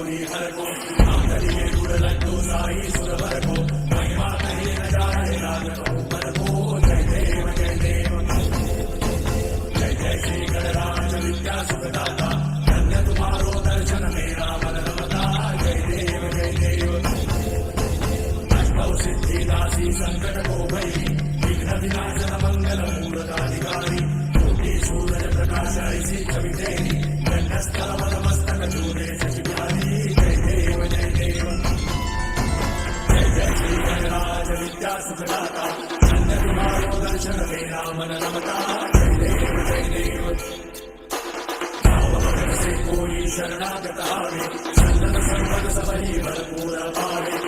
गौरी हर को आंतरिके गुड़ लड्डू साई सुर भर को महिमा कहे न जाए राग पर को जय देव जय देव जय जय श्री गणराज विद्या सुखदाता धन्य तुम्हारो दर्शन मेरा मन रमता जय देव जय देव अष्टौ सिद्धि दासी संकट को भई विघ्न विनाशन मंगल मूलकाधिकारी कोटि सूर्य प्रकाश ऐसी छवि तेरी गंडस्थल मस्तक चूरे शशि बिहारी जय देव जय देव जय जय श्री गणराज विद्या सुखदाता धन्य तुम्हारो दर्शन मेरा मन रमता जय देव जय देव से कोई शरणागत आवे संतत संपद सबही भरपूर पावे